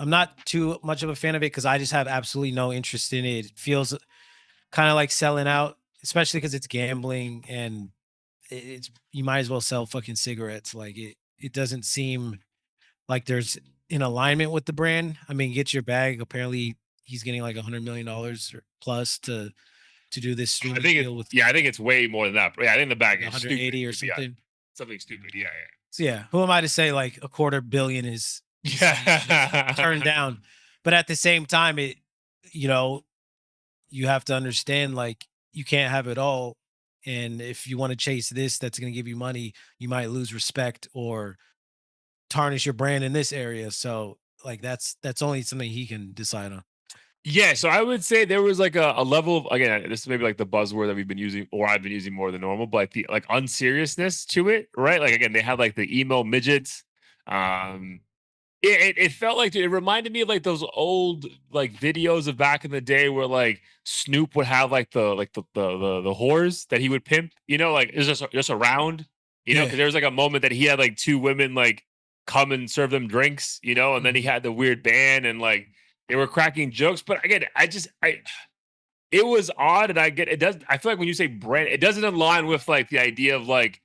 I'm not too much of a fan of it because I just have absolutely no interest in it. It feels kind of like selling out, especially because it's gambling and it's you might as well sell fucking cigarettes. Like it doesn't seem like there's in alignment with the brand. I mean, get your bag. Apparently, he's getting like $100 million or plus to do this I streaming think it's deal with yeah, I think it's way more than that. But yeah, I think the bag like is stupid. 180 or To be honest, something. something stupid. Yeah, So yeah, who am I to say like a quarter billion is something you should turn yeah. down? But at the same time, you know you have to understand like you can't have it all. And if you want to chase this, that's going to give you money. You might lose respect or tarnish your brand in this area. So like that's only something he can decide on. Yeah, so I would say there was like a level of, again, this is maybe like the buzzword that we've been using or I've been using more than normal, but like the like unseriousness to it, right? Like again, they had like the emo midgets. Um it felt like it reminded me of like those old like videos of back in the day where like Snoop would have like the whores that he would pimp, like it's just around, Yeah. because there was like a moment that he had like two women like come and serve them drinks, and then he Mhm. had the weird band and like they were cracking jokes. But again, I it was odd, and I get it does. I feel like when you say brand, it doesn't align with like the idea of like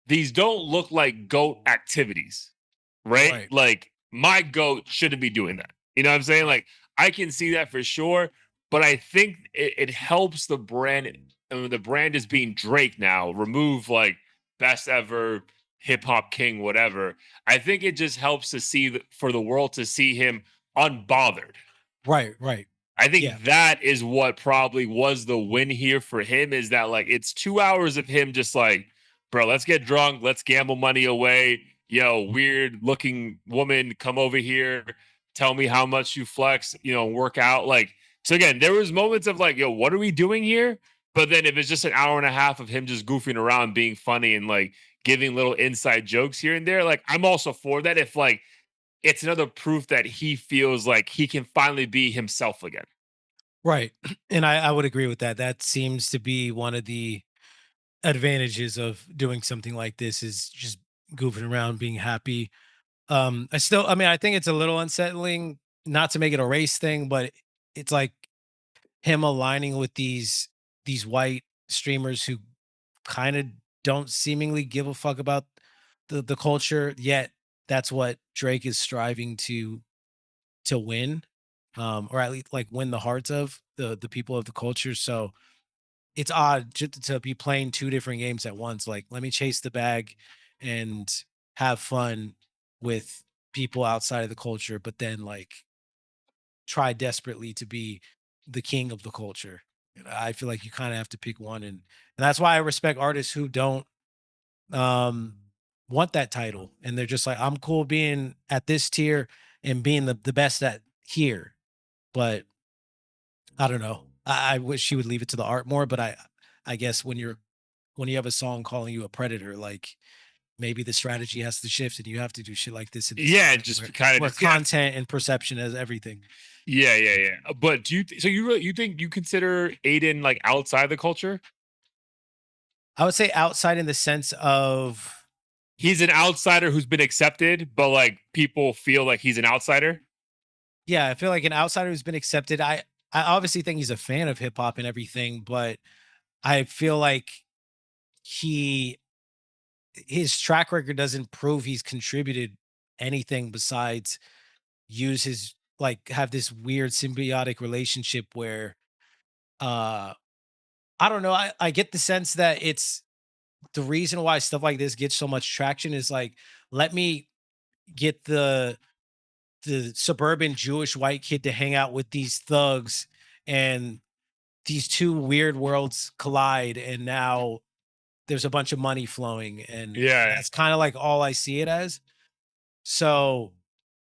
these don't look like goat activities, right? Right. Like my goat shouldn't be doing that. You know what I'm saying? Like I can see that for sure, but I think it helps the brand. And when the brand is being Drake now, remove like best ever hip hop king, whatever. I think it just helps to see for the world to see him unbothered. Right. Right. I Yeah. think that is what probably was the win here for him is that like it's 2 hours of him just like, bro, let's get drunk, let's gamble money away. Yo, weird looking woman, come over here, tell me how much you flex, work out. Like, so again, there was moments of like, yo, what are we doing here? But then if it's just an hour and a half of him just goofing around, being funny and like giving little inside jokes here and there, like I'm also for that. If like it's another proof that he feels like he can finally be himself again. Right. And I would agree with that. That seems to be one of the advantages of doing something like this is just goofing around, being happy. I mean, I think it's a little unsettling, not to make it a race thing, but it's like him aligning with these white streamers who kind of don't seemingly give a fuck about the culture, yet that's what Drake is striving to win, or at least like win the hearts of the people of the culture. So it's odd to be playing two different games at once. Like, let me chase the bag and have fun with people outside of the culture, but then like try desperately to be the king of the culture. I feel like you kind of have to pick one, and that's why I respect artists who don't um want that title, and they're just like, I'm cool being at this tier and being the best at here. But I don't know. I wish she would leave it to the art more, but I guess when you have a song calling you a predator, like maybe the strategy has to shift and you have to do shit like this in this Yeah, era just where kind of just yeah, content and perception is everything. yeah, yeah, yeah. But so you really you think you consider Aiden like outside the culture? I would say outside in the sense of, He's an outsider who's been accepted, but like people feel like he's an outsider. yeah, I feel like an outsider who's been accepted. I obviously think he's a fan of hip hop and everything, but I feel like he his track record doesn't prove he's contributed anything besides use his like have this weird symbiotic relationship where uh I don't know. I get the sense that it's the reason why stuff like this gets so much traction is like, let me get the suburban Jewish white kid to hang out with these thugs, and these two weird worlds collide, and now there's a bunch of money flowing, and Yeah, that's kind of like all I see it as. So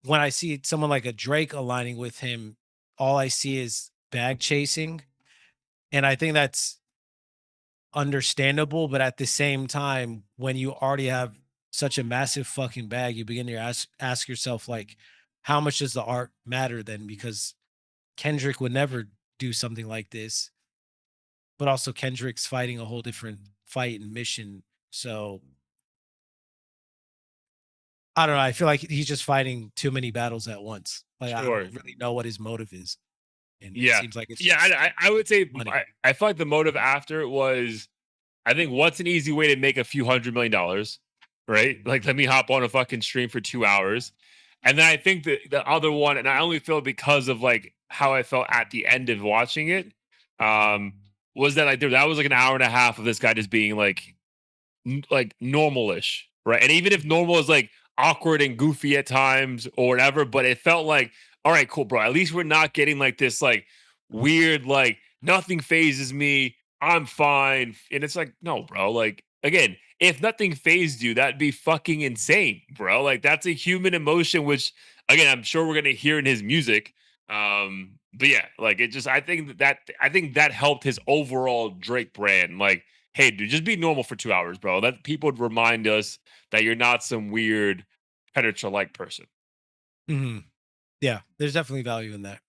when I see someone like a Drake aligning with him, all I see is bag chasing. And I think that's understandable, but at the same time, when you already have such a massive fucking bag, you begin to ask yourself like, how much does the art matter then? Because Kendrick would never do something like this, but also Kendrick's fighting a whole different fight and mission. So I don't know, I feel like he's just fighting too many battles at once. Like, I don't Sure. really know what his motive is, and it Yeah. seems like it's Yeah, just I would say money. I feel like the motive after it was, I think, what's an easy way to make a few $100 million, right? Like, let me hop on a fucking stream for 2 hours. And then I think the other one, and I only feel because of, like, how I felt at the end of watching it, um, was that, like, dude, that was, like, an hour and a half of this guy just being, like normalish, right? And even if normal is like awkward and goofy at times or whatever, but it felt like, all right, cool, bro. At least we're not getting like this like weird, like nothing phases me. I'm fine. And it's like, no, bro. Like again, if nothing phased you, that'd be fucking insane, bro. Like that's a human emotion, which again, I'm sure we're gonna hear in his music. But yeah, like it just I think that helped his overall Drake brand. Like, hey, dude, just be normal for 2 hours, bro. That people would remind us that you're not some weird predator like person. Mhm. Yeah, there's definitely value in that.